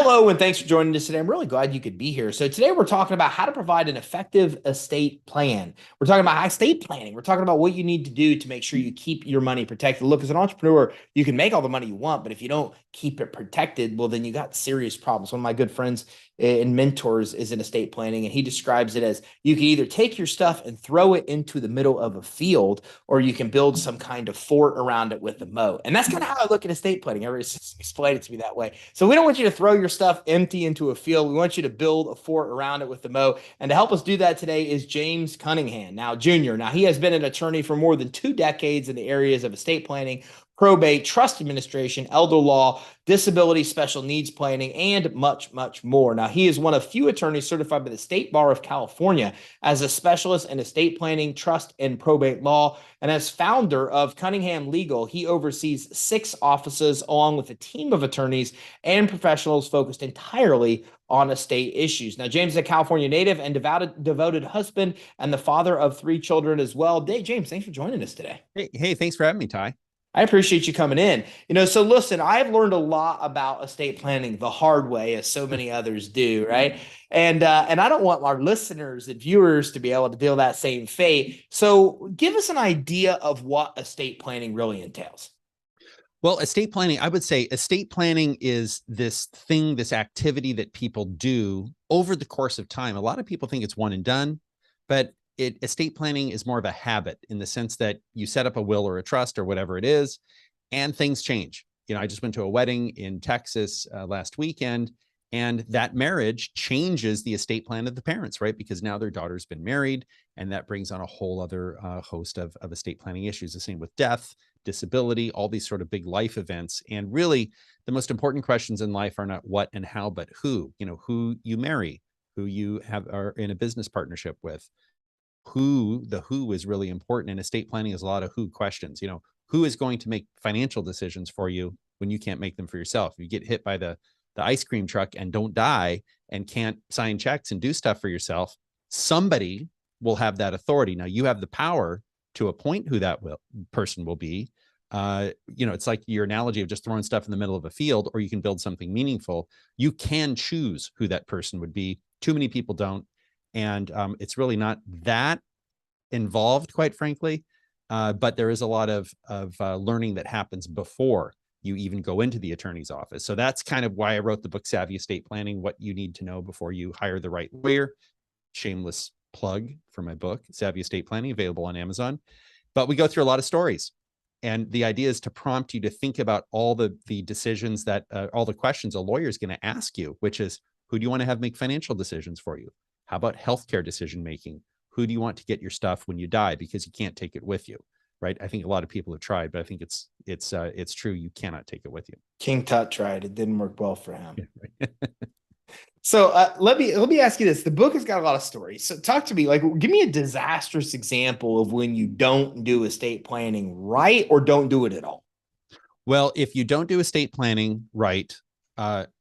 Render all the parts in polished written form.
Hello, and thanks for joining us today. I'm really glad you could be here. So today we're talking about how to provide an effective estate plan. We're talking about estate planning. We're talking about what you need to do to make sure you keep your money protected. Look, as an entrepreneur, you can make all the money you want, but if you don't keep it protected, well, then you got serious problems. One of my good friends and mentors is in estate planning, and he describes it as you can either take your stuff and throw it into the middle of a field, or you can build some kind of fort around it with a moat. And that's kind of how I look at estate planning. Everybody explained it to me that way. So we don't want you to throw your stuff empty into a field. We want you to build a fort around it with the moat. And to help us do that today is James Cunningham, now Jr. Now, he has been an attorney for more than 2 decades in the areas of estate planning, probate, trust administration, elder law, disability, special needs planning, and much, much more. Now, he is one of few attorneys certified by the State Bar of California as a specialist in estate planning, trust, and probate law. And as founder of Cunningham Legal, he oversees 6 offices along with a team of attorneys and professionals focused entirely on estate issues. Now, James is a California native and devoted husband and the father of 3 children as well. James, thanks for joining us today. Hey, thanks for having me, Ty. I appreciate you coming in. So listen, I've learned a lot about estate planning the hard way, as so many others do, right? And I don't want our listeners and viewers to be able to deal that same fate. So give us an idea of what estate planning really entails. Well, estate planning, I would say estate planning is this thing, this activity that people do over the course of time. A lot of people think it's one and done, but estate planning is more of a habit in the sense that you set up a will or a trust or whatever it is, and things change. I just went to a wedding in Texas last weekend, and that marriage changes the estate plan of the parents, right? Because now their daughter's been married, and that brings on a whole other host of estate planning issues. The same with death, disability, all these sort of big life events. And really, the most important questions in life are not what and how, but who. Who you marry, who you are in a business partnership with. The who is really important, and estate planning is a lot of who questions. Who is going to make financial decisions for you when you can't make them for yourself? If you get hit by the ice cream truck and don't die and can't sign checks and do stuff for yourself, somebody will have that authority. Now you have the power to appoint who that person will be. It's like your analogy of just throwing stuff in the middle of a field, or you can build something meaningful. You can choose who that person would be. Too many people don't. And it's really not that involved, quite frankly. But there is a lot of learning that happens before you even go into the attorney's office. So that's kind of why I wrote the book, Savvy Estate Planning, what you need to know before you hire the right lawyer. Shameless plug for my book, Savvy Estate Planning, available on Amazon. But we go through a lot of stories. And the idea is to prompt you to think about all the decisions that, all the questions a lawyer is going to ask you, which is, who do you want to have make financial decisions for you? How about healthcare decision-making? Who do you want to get your stuff when you die, because you can't take it with you, right? I think a lot of people have tried, but I think it's true. You cannot take it with you. King Tut tried. It didn't work well for him. Yeah, right. So let me ask you this. The book has got a lot of stories. So talk to me, give me a disastrous example of when you don't do estate planning right, or don't do it at all. Well, if you don't do estate planning right,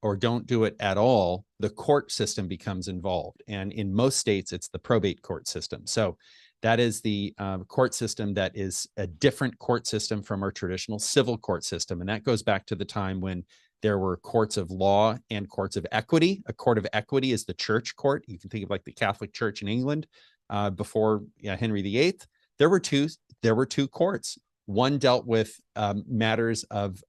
or don't do it at all, the court system becomes involved. And in most states, it's the probate court system. So that is the court system that is a different court system from our traditional civil court system. And that goes back to the time when there were courts of law and courts of equity. A court of equity is the church court. You can think of like the Catholic Church in England before Henry VIII. There were two courts. One dealt with matters of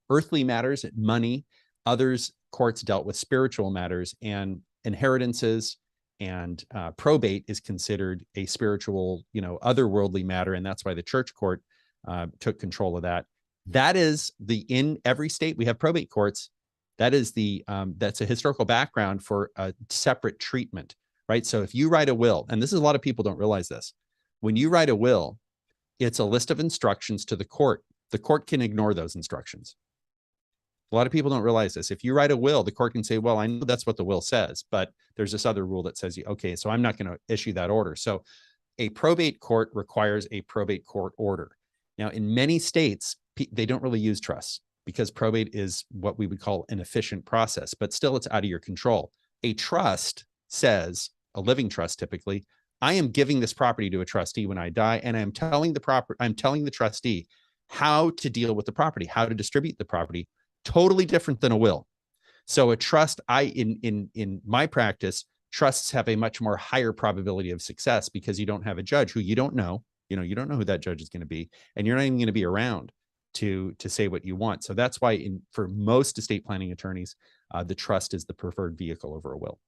earthly matters, money. Others courts dealt with spiritual matters, and inheritances, and probate is considered a spiritual, otherworldly matter. And that's why the church court took control of that. That is in every state we have probate courts. That is that's a historical background for a separate treatment, right? So if you write a will, and this is a lot of people don't realize this, when you write a will, it's a list of instructions to the court. The court can ignore those instructions. A lot of people don't realize this. If you write a will, the court can say, well, I know that's what the will says, but there's this other rule that says, okay, so I'm not going to issue that order. So a probate court requires a probate court order. Now, in many states, they don't really use trusts because probate is what we would call an efficient process, but still it's out of your control. A trust says, a living trust typically, I am giving this property to a trustee when I die, and I'm telling the trustee how to deal with the property, how to distribute the property. Totally different than a will. So a trust, in my practice, trusts have a much more higher probability of success because you don't have a judge who you don't know. You don't know who that judge is going to be, and you're not even going to be around to say what you want. So that's why for most estate planning attorneys, the trust is the preferred vehicle over a will.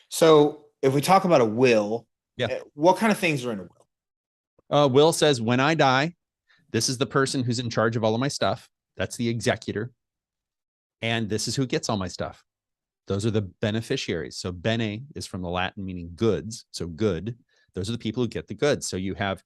So if we talk about a will, Yeah. what kind of things are in a will? Will says, when I die, this is the person who's in charge of all of my stuff. That's the executor. And this is who gets all my stuff. Those are the beneficiaries. So bene is from the Latin meaning goods. So good. Those are the people who get the goods. So you have,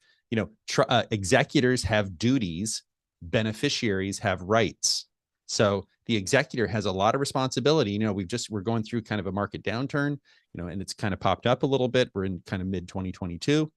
executors have duties, beneficiaries have rights. So the executor has a lot of responsibility. We're going through kind of a market downturn, and it's kind of popped up a little bit. We're in kind of mid 2022.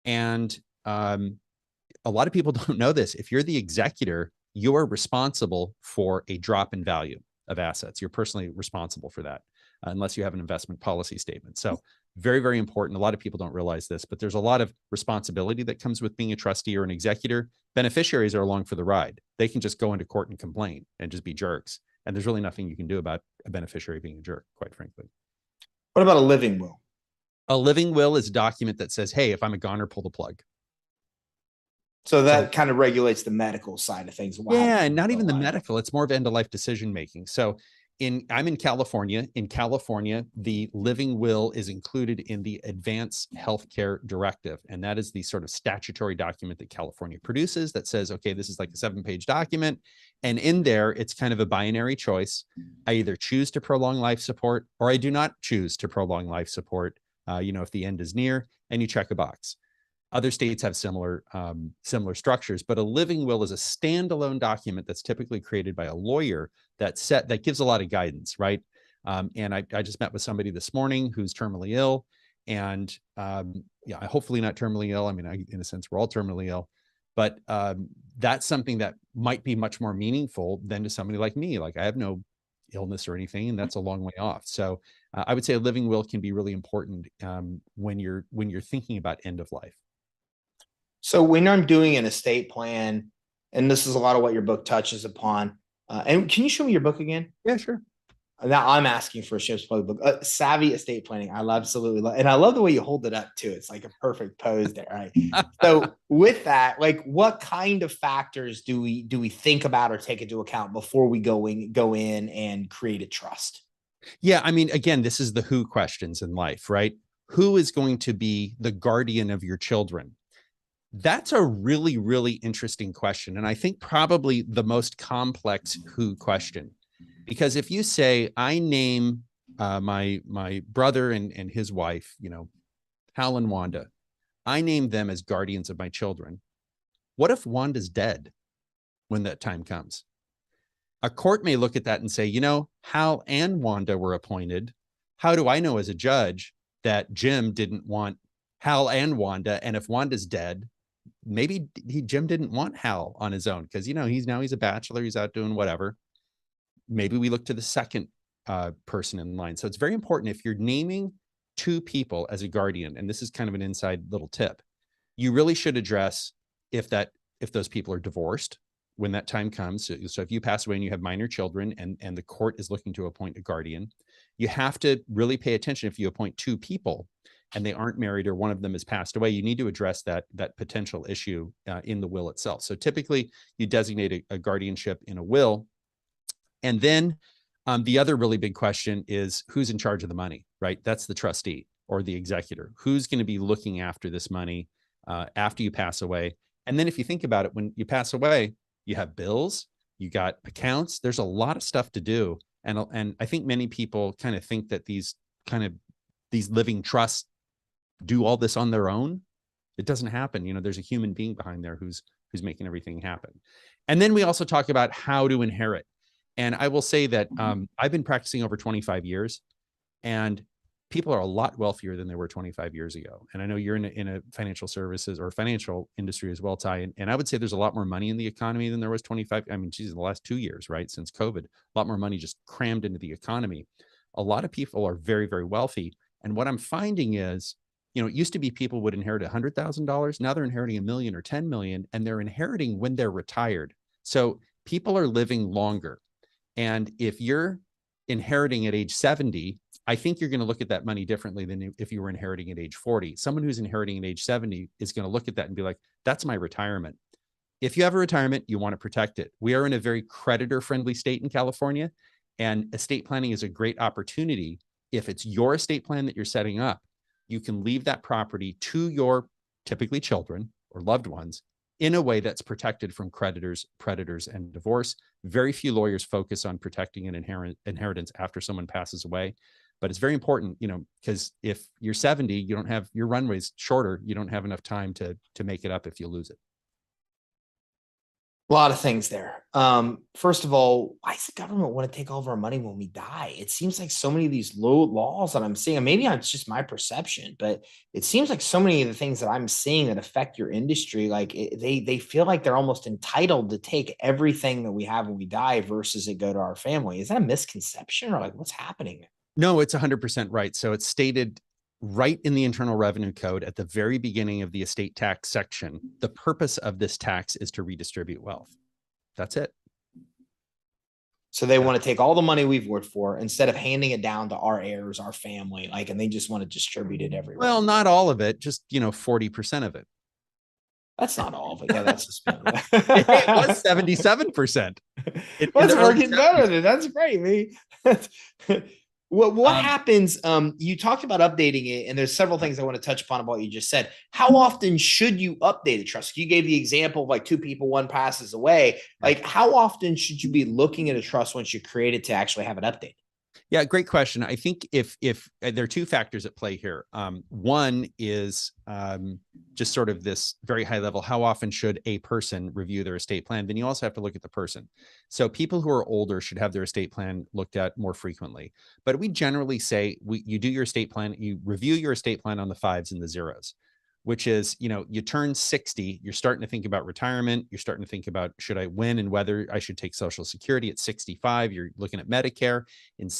And a lot of people don't know this. If you're the executor, you're responsible for a drop in value of assets. You're personally responsible for that, unless you have an investment policy statement. So very, very important. A lot of people don't realize this, but there's a lot of responsibility that comes with being a trustee or an executor. Beneficiaries are along for the ride. They can just go into court and complain and just be jerks. And there's really nothing you can do about a beneficiary being a jerk, quite frankly. What about a living will? A living will is a document that says, hey, if I'm a goner, pull the plug. So that kind of regulates the medical side of things. Yeah, and not even the medical. It's more of end-of-life decision making. So I'm in California. In California, the living will is included in the Advanced Healthcare Directive. And that is the sort of statutory document that California produces that says, okay, this is like a 7-page document. And in there, it's kind of a binary choice. I either choose to prolong life support or I do not choose to prolong life support, if the end is near, and you check a box. Other states have similar structures, but a living will is a standalone document that's typically created by a lawyer that gives a lot of guidance, right? And I just met with somebody this morning who's terminally ill, and hopefully not terminally ill. I mean, in a sense, we're all terminally ill, but that's something that might be much more meaningful than to somebody like me. Like I have no illness or anything, and that's a long way off. So I would say a living will can be really important when you're thinking about end of life. So when I'm doing an estate plan, and this is a lot of what your book touches upon, and can you show me your book again? Yeah, sure. Now I'm asking for a ship's plug book. Savvy Estate Planning. I absolutely love, and I love the way you hold it up too. It's like a perfect pose there, right? So with that, like, what kind of factors do we think about or take into account before we go in and create a trust? Yeah, I mean, again, this is the who questions in life, right? Who is going to be the guardian of your children? That's a really, really interesting question. And I think probably the most complex who question. Because if you say, I name my brother and his wife, Hal and Wanda, I name them as guardians of my children. What if Wanda's dead when that time comes? A court may look at that and say, Hal and Wanda were appointed. How do I know as a judge that Jim didn't want Hal and Wanda? And if Wanda's dead, maybe Jim didn't want Hal on his own because, he's a bachelor. He's out doing whatever. Maybe we look to the second person in line. So it's very important if you're naming two people as a guardian, and this is kind of an inside little tip, you really should address if those people are divorced when that time comes. So if you pass away and you have minor children and the court is looking to appoint a guardian, you have to really pay attention. If you appoint two people and they aren't married or one of them has passed away, you need to address that potential issue in the will itself. So typically you designate a guardianship in a will. And then the other really big question is who's in charge of the money, right? That's the trustee or the executor. Who's going to be looking after this money after you pass away? And then if you think about it, when you pass away, you have bills, you got accounts, there's a lot of stuff to do. And I think many people kind of think that these living trusts do all this on their own. It doesn't happen. There's a human being behind there who's making everything happen. And then we also talk about how to inherit. And I will say that I've been practicing over 25 years, and people are a lot wealthier than they were 25 years ago. And I know you're in a financial services or financial industry as well, Ty. And I would say there's a lot more money in the economy than there was 25. I mean, geez, in the last 2 years, right? Since COVID, a lot more money just crammed into the economy. A lot of people are very, very wealthy. And what I'm finding is, it used to be people would inherit $100,000. Now they're inheriting $1 million or 10 million, and they're inheriting when they're retired. So people are living longer. And if you're inheriting at age 70, I think you're going to look at that money differently than if you were inheriting at age 40. Someone who's inheriting at age 70 is going to look at that and be like, that's my retirement. If you have a retirement, you want to protect it. We are in a very creditor-friendly state in California, and estate planning is a great opportunity. If it's your estate plan that you're setting up, you can leave that property to your typically children or loved ones in a way that's protected from creditors, predators, and divorce. Very few lawyers focus on protecting an inheritance after someone passes away. But it's very important, because if you're 70, you don't have, your runway's shorter. You don't have enough time to make it up if you lose it. A lot of things there. First of all, why does the government want to take all of our money when we die? It seems like so many of these low laws that I'm seeing, and maybe it's just my perception, but it seems like so many of the things that I'm seeing that affect your industry, like they feel like they're almost entitled to take everything that we have when we die versus it go to our family. Is that a misconception, or like what's happening? No, it's 100% right. So it's stated right in the Internal Revenue Code at the very beginning of the estate tax section. The purpose of this tax is to redistribute wealth. That's it. So they want to take all the money we've worked for instead of handing it down to our heirs, our family, and they just want to distribute it everywhere. Well, not all of it, just 40% of it. That's not all of it. Yeah, that's it was 77%. What's working better than that's great, man. What happens? You talked about updating it, and there's several things I want to touch upon about what you just said. How often should you update a trust? You gave the example of like two people, one passes away. Like, how often should you be looking at a trust once you create it to actually have it updated? Yeah, great question. I think if there are two factors at play here. One is just sort of this very high level, how often should a person review their estate plan? Then you also have to look at the person. So people who are older should have their estate plan looked at more frequently. But we generally say you do your estate plan, you review your estate plan on the 5s and the 0s, which is, you turn 60, you're starting to think about retirement. You're starting to think about, when and whether I should take Social Security. At 65, you're looking at Medicare.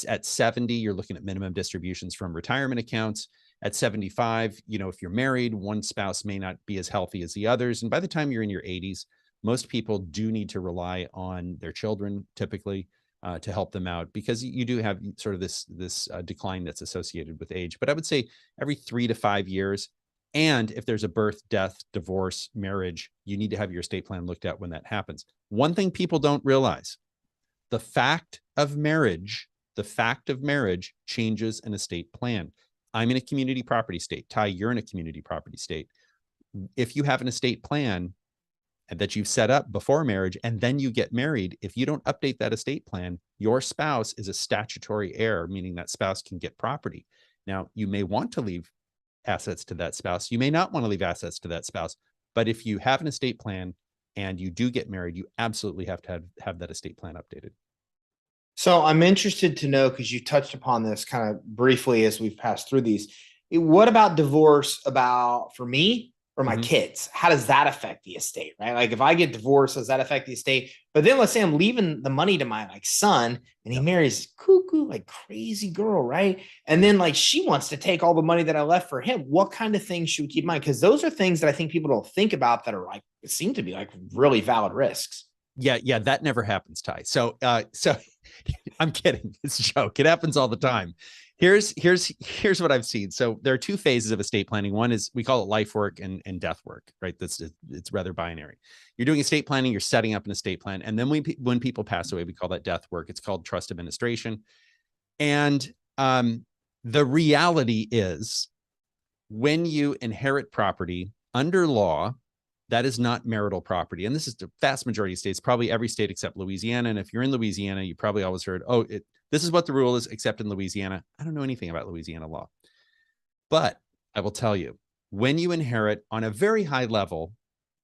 At 70, you're looking at minimum distributions from retirement accounts. At 75, if you're married, one spouse may not be as healthy as the others. And by the time you're in your 80s, most people do need to rely on their children typically to help them out, because you do have sort of this decline that's associated with age. But I would say every 3 to 5 years, and if there's a birth, death, divorce, marriage, you need to have your estate plan looked at when that happens. One thing people don't realize, the fact of marriage changes an estate plan. I'm in a community property state. Ty, you're in a community property state. If you have an estate plan that you've set up before marriage and then you get married, if you don't update that estate plan, your spouse is a statutory heir, meaning that spouse can get property. Now, you may want to leave assets to that spouse. You may not want to leave assets to that spouse, but if you have an estate plan and you do get married, you absolutely have to have that estate plan updated. So I'm interested to know, because you touched upon this kind of briefly as we've passed through these. What about divorce for me or my kids? How does that affect the estate, right? Like if I get divorced, does that affect the estate? But then let's say I'm leaving the money to my son and he marries cuckoo, crazy girl, right? And then she wants to take all the money that I left for him. What kind of things should we keep in mind? Because those are things that I think people don't think about that are seem to be really valid risks. Yeah, that never happens, Ty. So I'm kidding. It's a joke. It happens all the time. Here's what I've seen. So there are two phases of estate planning. One is, we call it life work and death work, right? It's rather binary. You're doing estate planning, you're setting up an estate plan. And then when people pass away, we call that death work. It's called trust administration. And the reality is, when you inherit property under law, that is not marital property. And this is the vast majority of states, probably every state except Louisiana. And if you're in Louisiana, you probably always heard, this is what the rule is, except in Louisiana. I don't know anything about Louisiana law. But I will tell you, when you inherit on a very high level,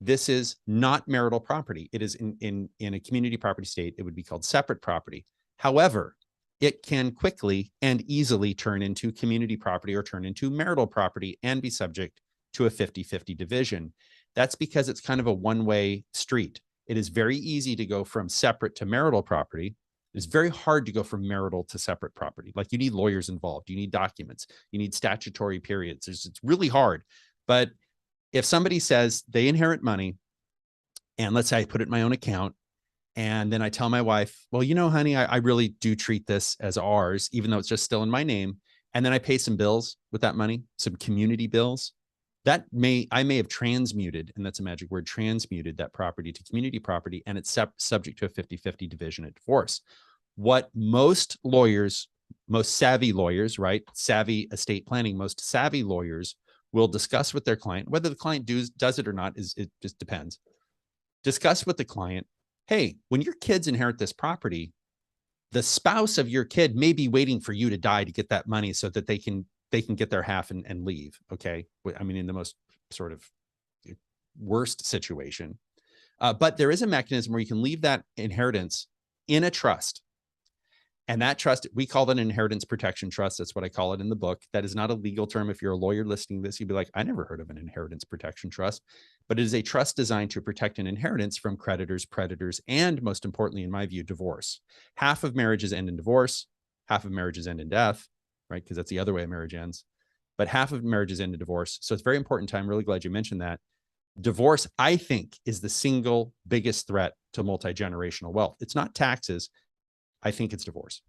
this is not marital property. It is in a community property state, it would be called separate property. However, it can quickly and easily turn into community property or turn into marital property and be subject to a 50-50 division. That's because it's kind of a one-way street. It is very easy to go from separate to marital property. It's very hard to go from marital to separate property. You need lawyers involved. You need documents. You need statutory periods. It's really hard. But if somebody says they inherit money, and let's say I put it in my own account, And then I tell my wife, well, honey, I really do treat this as ours, even though it's just still in my name. And then I pay some bills with that money, some community bills. I may have transmuted, and that's a magic word, transmuted that property to community property, and it's subject to a 50-50 division at divorce. What most lawyers, most savvy lawyers, right? Savvy estate planning, most savvy lawyers will discuss with their client, whether the client does it or not, it just depends. Discuss with the client, hey, when your kids inherit this property, the spouse of your kid may be waiting for you to die to get that money so that they can get their half and leave. Okay. I mean, in the most sort of worst situation. But there is a mechanism where you can leave that inheritance in a trust. And that trust, we call that an inheritance protection trust. That's what I call it in the book. That is not a legal term. If you're a lawyer listening to this, you'd be like, I never heard of an inheritance protection trust. But it is a trust designed to protect an inheritance from creditors, predators, and most importantly, in my view, divorce. Half of marriages end in divorce, half of marriages end in death, right? Because that's the other way a marriage ends. But half of marriages end in divorce. So it's very important. I'm really glad you mentioned that. Divorce, I think, is the single biggest threat to multi-generational wealth. It's not taxes. I think it's divorce.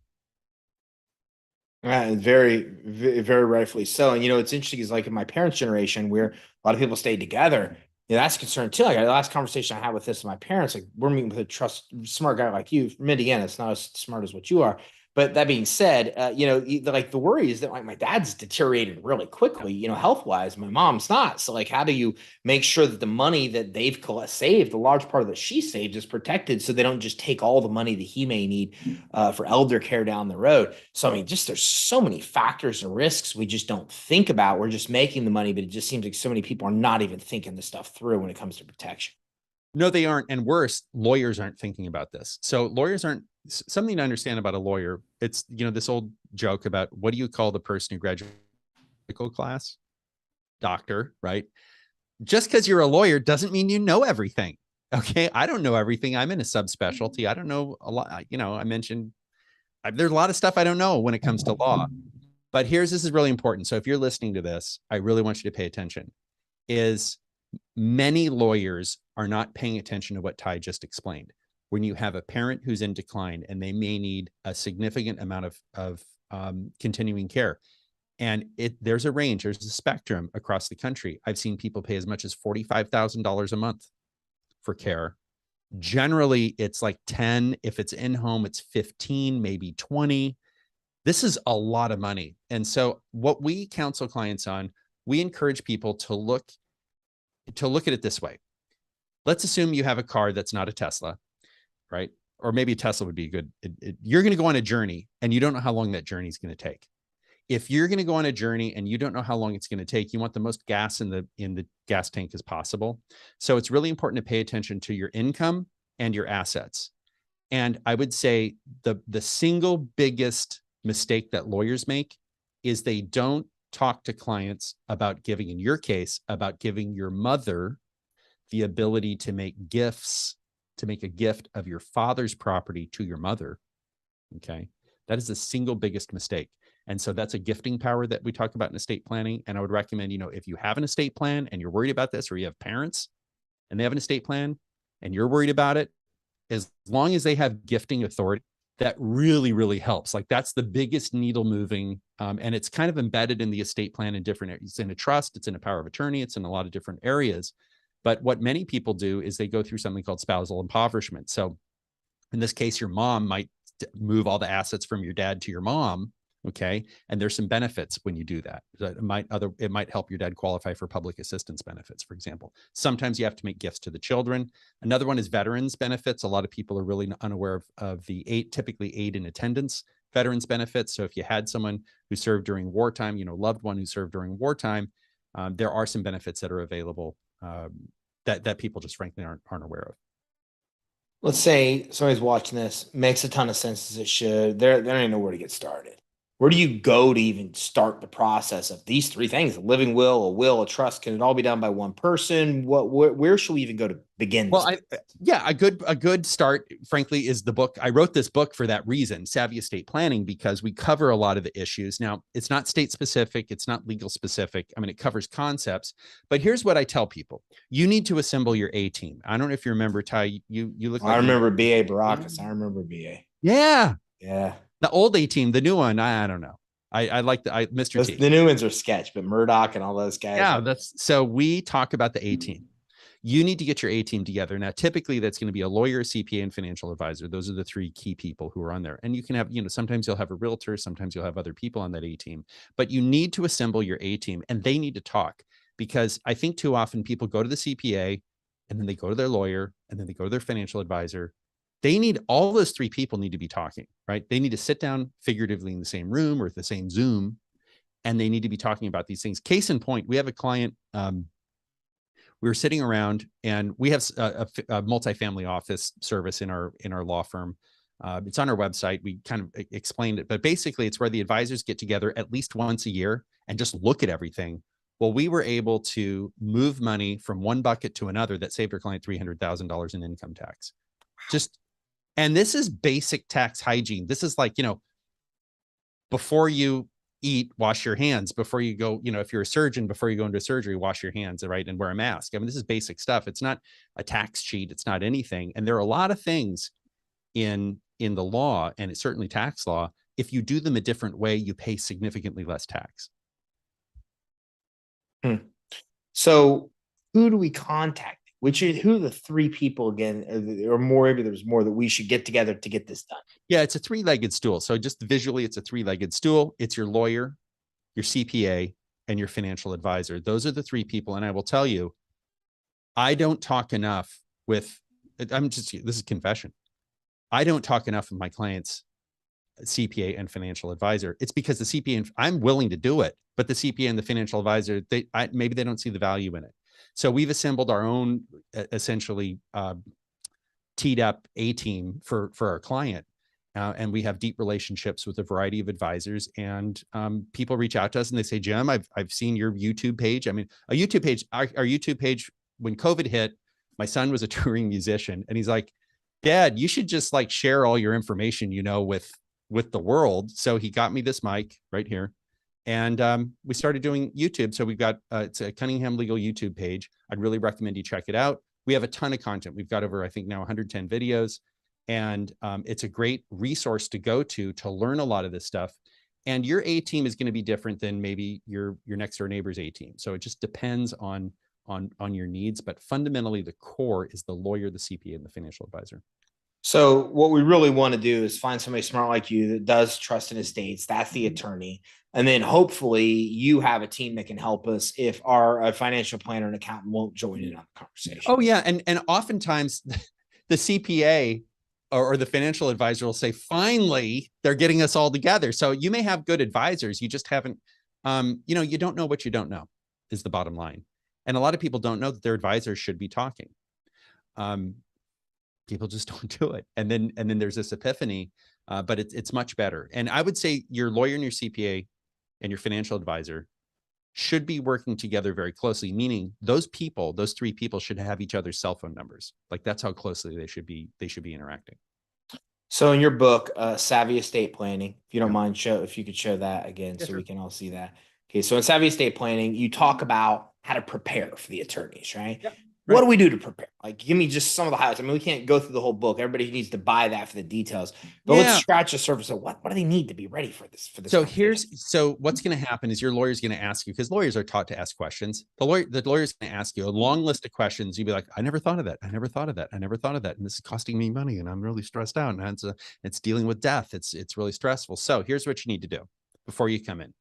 Very rightfully so. And it's interesting is like in my parents' generation, where a lot of people stayed together. That's a concern too. Like the last conversation I had with this with my parents, like we're meeting with a smart guy like you from Indiana. It's not as smart as what you are. But that being said, like the worry is that like my dad's deteriorated really quickly, health wise. My mom's not. So like, how do you make sure that the money that they've saved, the large part of that she saved, is protected, so they don't just take all the money that he may need for elder care down the road? So I mean, just there's so many factors and risks we just don't think about. We're just making the money, but it just seems like so many people are not even thinking this stuff through when it comes to protection. No, they aren't. And worse, lawyers aren't thinking about this. So lawyers aren't, something to understand about a lawyer. It's, this old joke about what do you call the person who graduated medical class? Doctor, right? Just because you're a lawyer doesn't mean you know everything. Okay. I don't know everything. I'm in a subspecialty. I don't know a lot. I mentioned there's a lot of stuff I don't know when it comes to law. But this is really important. So if you're listening to this, I really want you to pay attention. Is many lawyers are not paying attention to what Ty just explained. When you have a parent who's in decline and they may need a significant amount of continuing care, and there's a range, there's a spectrum across the country. I've seen people pay as much as $45,000 a month for care. Generally, it's like 10. If it's in home, it's 15, maybe 20. This is a lot of money. And so what we counsel clients on, we encourage people to look at it this way. Let's assume you have a car that's not a Tesla, right? Or maybe a Tesla would be good. You're going to go on a journey and you don't know how long that journey is going to take. If you're going to go on a journey and you don't know how long it's going to take, you want the most gas in the gas tank as possible. So it's really important to pay attention to your income and your assets. And I would say the single biggest mistake that lawyers make is they don't talk to clients about giving, in your case, about giving your mother the ability to make gifts, to make a gift of your father's property to your mother. Okay. That is the single biggest mistake. And so that's a gifting power that we talk about in estate planning. And I would recommend, if you have an estate plan and you're worried about this, or you have parents and they have an estate plan and you're worried about it, as long as they have gifting authority, that really, really helps. Like that's the biggest needle moving. And it's kind of embedded in the estate plan in different areas. It's in a trust, it's in a power of attorney, it's in a lot of different areas. But what many people do is they go through something called spousal impoverishment. So in this case, your mom might move all the assets from your dad to your mom. Okay. And there's some benefits when you do that. It might help your dad qualify for public assistance benefits, for example. Sometimes you have to make gifts to the children. Another one is veterans benefits. A lot of people are really unaware of the typically aid in attendance veterans benefits. So if you had someone who served during wartime, loved one who served during wartime, there are some benefits that are available that people just frankly aren't aware of. Let's say somebody's watching this, makes a ton of sense as it should. They don't even know where to get started. Where do you go to even start the process of these three things? A living will, a trust? Can it all be done by one person? Where should we even go to begin this? Well, yeah, a good start, frankly, is the book. I wrote this book for that reason, Savvy Estate Planning, because we cover a lot of the issues. Now, it's not state specific, it's not legal specific. I mean, it covers concepts, but here's what I tell people: you need to assemble your A team. I don't know if you remember, Ty. You look I like remember BA Baracus. I remember BA. yeah, Yeah. the old A team, the new one. I don't know. I like Mr. T. The new ones are sketch, but Murdoch and all those guys. Yeah, that's so we talk about the A team. You need to get your A team together. Now, typically that's going to be a lawyer, CPA, and financial advisor. Those are the three key people who are on there. And you can have, sometimes you'll have a realtor, sometimes you'll have other people on that A team, but you need to assemble your A team and they need to talk, because I think too often people go to the CPA and then they go to their lawyer and then they go to their financial advisor. All those three people need to be talking, right? They need to sit down figuratively in the same room or the same Zoom, and they need to be talking about these things. Case in point, we have a client, we were sitting around, and we have a multifamily office service in our law firm. It's on our website. We kind of explained it, but basically it's where the advisors get together at least once a year and just look at everything. Well, we were able to move money from one bucket to another that saved our client $300,000 in income tax. And this is basic tax hygiene. This is like, before you eat, wash your hands. Before you go, if you're a surgeon, before you go into surgery, wash your hands, right? And wear a mask. I mean, this is basic stuff. It's not a tax cheat. It's not anything. And there are a lot of things in the law, and it's certainly tax law. If you do them a different way, you pay significantly less tax. So who do we contact? Who are the three people again, or more? Maybe there's more that we should get together to get this done. Yeah, it's a three-legged stool. So just visually, it's a three-legged stool. It's your lawyer, your CPA, and your financial advisor. Those are the three people. And I will tell you, I don't talk enough with, this is confession. I don't talk enough with my clients, CPA and financial advisor. It's because the CPA, and I'm willing to do it, but the CPA and the financial advisor, maybe they don't see the value in it. So we've assembled our own, essentially teed up A team for our client. And we have deep relationships with a variety of advisors, and people reach out to us and they say, Jim, I've seen your YouTube page. I mean, our YouTube page, when COVID hit, my son was a touring musician, and he's like, Dad, you should just like share all your information, with the world. So he got me this mic right here. And we started doing YouTube. So we've got, it's a Cunningham Legal YouTube page. I'd really recommend you check it out. We have a ton of content. We've got over, I think now 110 videos. And it's a great resource to go to learn a lot of this stuff. And your A team is going to be different than maybe your next door neighbor's A team. So it just depends on your needs. But fundamentally, the core is the lawyer, the CPA, and the financial advisor. So what we really want to do is find somebody smart like you that does trust in estates. That's the attorney. And then hopefully you have a team that can help us if our financial planner and accountant won't join in on the conversation. Oh yeah. And oftentimes the CPA or the financial advisor will say, finally, they're getting us all together. So you may have good advisors. You just haven't, you don't know what you don't know is the bottom line. And a lot of people don't know that their advisors should be talking. People just don't do it. And then there's this epiphany, but it's much better. And I would say your lawyer and your CPA and your financial advisor should be working together very closely, meaning those three people should have each other's cell phone numbers. Like that's how closely they should be interacting. So in your book, Savvy Estate Planning, if you don't mind, if you could show that again, so sure. we can all see that. Okay, so in Savvy Estate Planning, you talk about how to prepare for the attorneys, right? Yep. What do we do to prepare? Like, give me just some of the highlights. I mean, we can't go through the whole book. Everybody needs to buy that for the details. But let's scratch the surface of what do they need to be ready for this? So what's going to happen is your lawyer's going to ask you, because lawyers are taught to ask questions. The lawyer's going to ask you a long list of questions. You'll be like, I never thought of that. I never thought of that. I never thought of that. And this is costing me money, and I'm really stressed out. And it's dealing with death. It's really stressful. So here's what you need to do before you come in.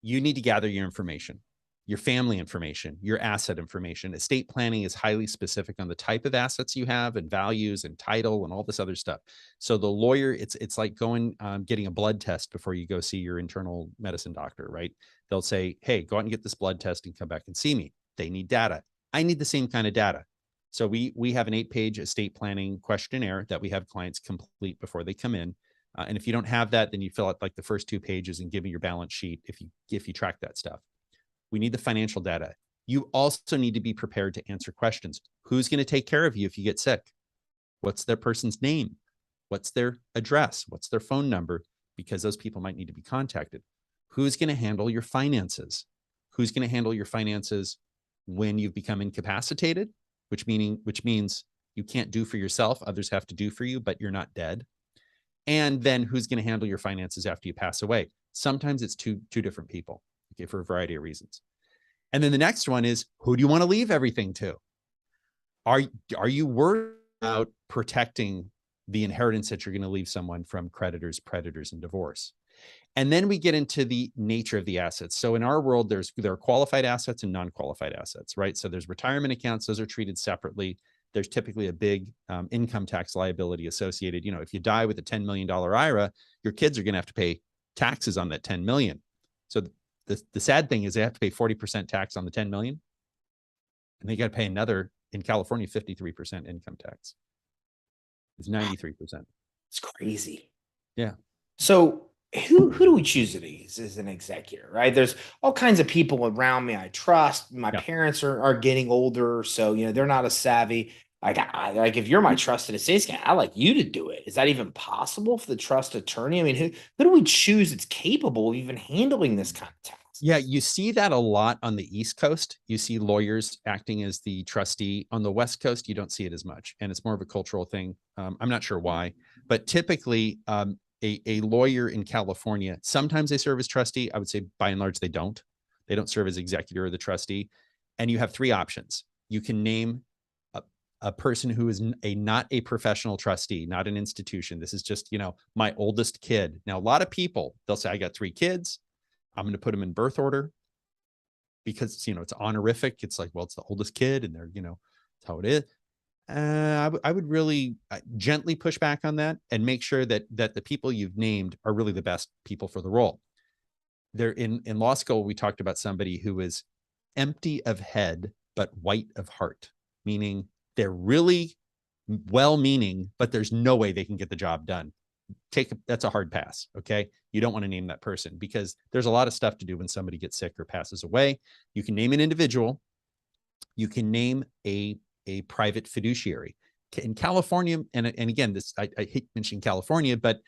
You need to gather your information. Your family information, your asset information. Estate planning is highly specific on the type of assets you have and values and title and all this other stuff. So the lawyer, it's like going, getting a blood test before you go see your internal medicine doctor, right? They'll say, hey, go out and get this blood test and come back and see me. They need data. I need the same kind of data. So we have an 8-page estate planning questionnaire that we have clients complete before they come in. And if you don't have that, then you fill out like the first 2 pages and give me your balance sheet if you track that stuff. We need the financial data. You also need to be prepared to answer questions. Who's going to take care of you if you get sick? What's their person's name? What's their address? What's their phone number? Because those people might need to be contacted. Who's going to handle your finances? Who's going to handle your finances when you've become incapacitated, which means you can't do for yourself, others have to do for you, but you're not dead. And then who's going to handle your finances after you pass away? Sometimes it's two different people, okay, for a variety of reasons. And then the next one is, who do you want to leave everything to? Are you worried about protecting the inheritance that you're going to leave someone from creditors, predators, and divorce? And then we get into the nature of the assets. So in our world, there are qualified assets and non-qualified assets, right? So there's retirement accounts; those are treated separately. There's typically a big income tax liability associated. You know, if you die with a $10 million IRA, your kids are going to have to pay taxes on that 10 million. So the sad thing is they have to pay 40% tax on the 10 million, and they got to pay another, in California, 53% income tax. It's 93%. It's crazy. Yeah. So who do we choose as an executor, right? There's all kinds of people around me I trust. My parents are getting older, so they're not as savvy. Like if you're my trusted estate guy, I like you to do it. Is that even possible for the trust attorney? I mean, who do we choose that's capable of even handling this kind of task? Yeah, you see that a lot on the East Coast. You see lawyers acting as the trustee. On the West Coast, you don't see it as much, and it's more of a cultural thing. I'm not sure why, but typically a lawyer in California, sometimes they serve as trustee. I would say by and large, they don't. They don't serve as executor or the trustee. And you have three options. You can name a person who is not a professional trustee, not an institution. This is just, my oldest kid. Now, a lot of people, they'll say, I got 3 kids. I'm going to put them in birth order because, it's honorific. It's like, well, it's the oldest kid and they're, that's how it is. I would really gently push back on that and make sure that the people you've named are really the best people for the role. There in law school, we talked about somebody who is empty of head, but white of heart, meaning they're really well-meaning, but there's no way they can get the job done. That's a hard pass. Okay. You don't want to name that person because there's a lot of stuff to do when somebody gets sick or passes away. You can name an individual. You can name a private fiduciary in California. And again, I hate mentioning California, but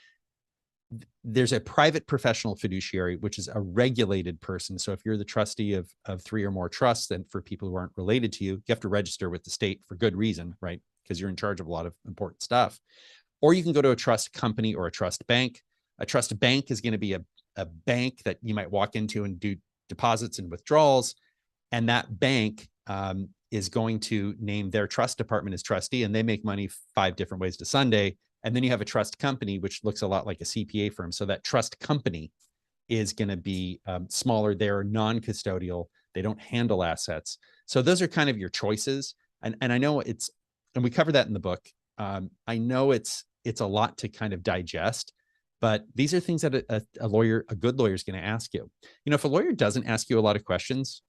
there's a private professional fiduciary, which is a regulated person. So if you're the trustee of 3 or more trusts, then for people who aren't related to you, you have to register with the state for good reason, right? Because you're in charge of a lot of important stuff. Or you can go to a trust company or a trust bank. A trust bank is going to be a bank that you might walk into and do deposits and withdrawals. And that bank is going to name their trust department as trustee, and they make money 5 different ways to Sunday. And then you have a trust company, which looks a lot like a CPA firm. So that trust company is going to be smaller. They're non-custodial. They don't handle assets. So those are kind of your choices. And I know and we cover that in the book. I know it's a lot to kind of digest, but these are things that a good lawyer is going to ask you. If a lawyer doesn't ask you a lot of questions,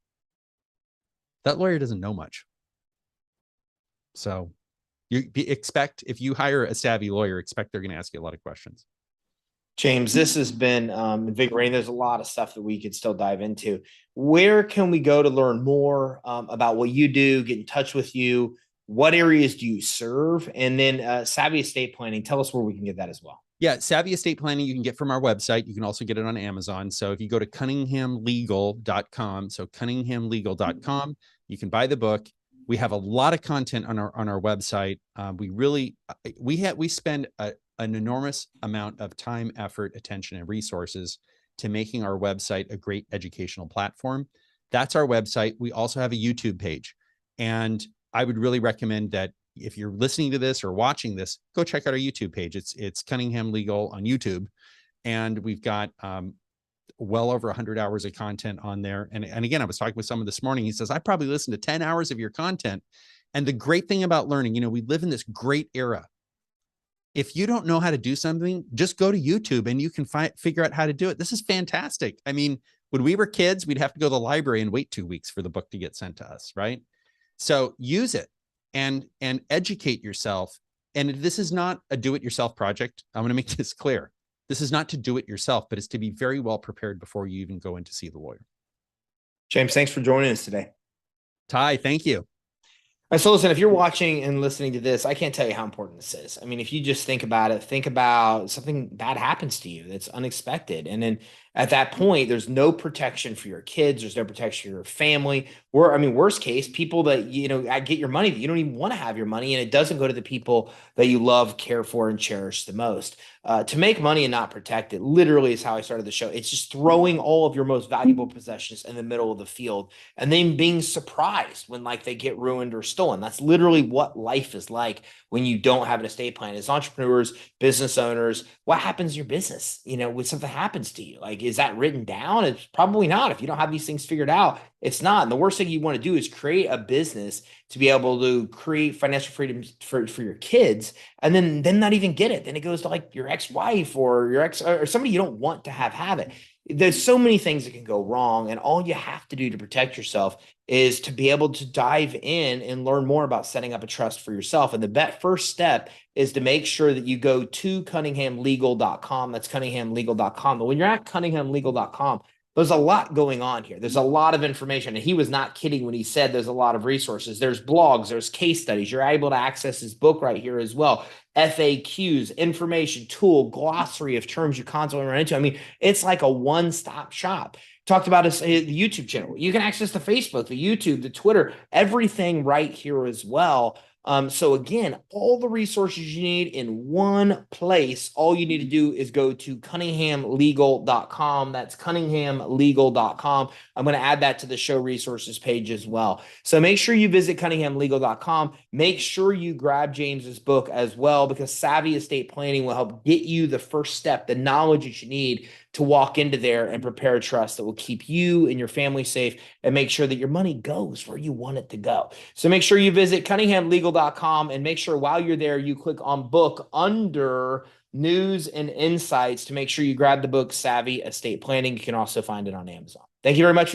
that lawyer doesn't know much. So if you hire a savvy lawyer, expect they're going to ask you a lot of questions. James, this has been invigorating. There's a lot of stuff that we could still dive into. Where can we go to learn more about what you do, get in touch with you? What areas do you serve? And then Savvy Estate Planning, tell us where we can get that as well. Yeah, Savvy Estate Planning, you can get from our website. You can also get it on Amazon. So if you go to cunninghamlegal.com, so cunninghamlegal.com, you can buy the book. We have a lot of content on our website. We spend an enormous amount of time, effort, attention, and resources to making our website a great educational platform. That's our website. We also have a YouTube page. And I would really recommend that if you're listening to this or watching this, go check out our YouTube page. It's Cunningham Legal on YouTube. And we've got well over 100 hours of content on there. And again, I was talking with someone this morning. He says, I probably listened to 10 hours of your content. And the great thing about learning, we live in this great era. If you don't know how to do something, just go to YouTube and you can figure out how to do it. This is fantastic. I mean, when we were kids, we'd have to go to the library and wait 2 weeks for the book to get sent to us, right? So use it and educate yourself. And this is not a do-it-yourself project. I want to make this clear. This is not to do it yourself, but it's to be very well prepared before you even go in to see the lawyer. James, thanks for joining us today. Ty, thank you. So listen, if you're watching and listening to this, I can't tell you how important this is. I mean, if you just think about it, think about something bad happens to you that's unexpected. And then at that point, there's no protection for your kids. There's no protection for your family. Or, I mean, worst case, people that, get your money that you don't even want to have your money, and it doesn't go to the people that you love, care for, and cherish the most. To make money and not protect it literally is how I started the show. It's just throwing all of your most valuable possessions in the middle of the field and then being surprised when like they get ruined or stolen. That's literally what life is like when you don't have an estate plan. As entrepreneurs, business owners, what happens to your business? When something happens to you, like, is that written down? It's probably not. If you don't have these things figured out, it's not. And the worst thing you want to do is create a business to be able to create financial freedom for your kids and then not even get it. Then it goes to like your ex-wife or your ex or somebody you don't want to have it. There's so many things that can go wrong, and all you have to do to protect yourself is to be able to dive in and learn more about setting up a trust for yourself. And the first step is to make sure that you go to cunninghamlegal.com. That's cunninghamlegal.com. But when you're at cunninghamlegal.com, there's a lot going on here. There's a lot of information. And he was not kidding when he said there's a lot of resources. There's blogs, there's case studies. You're able to access his book right here as well. FAQs, information, tool, glossary of terms you constantly run into. I mean, it's like a one-stop shop. Talked about his YouTube channel. You can access the Facebook, the YouTube, the Twitter, everything right here as well. So again, all the resources you need in one place. All you need to do is go to cunninghamlegal.com. That's cunninghamlegal.com. I'm going to add that to the show resources page as well. So make sure you visit cunninghamlegal.com. Make sure you grab James's book as well, because Savvy Estate Planning will help get you the first step, the knowledge that you need to walk into there and prepare a trust that will keep you and your family safe and make sure that your money goes where you want it to go. So make sure you visit cunninghamlegal.com and make sure while you're there, you click on book under news and insights to make sure you grab the book Savvy Estate Planning. You can also find it on Amazon. Thank you very much.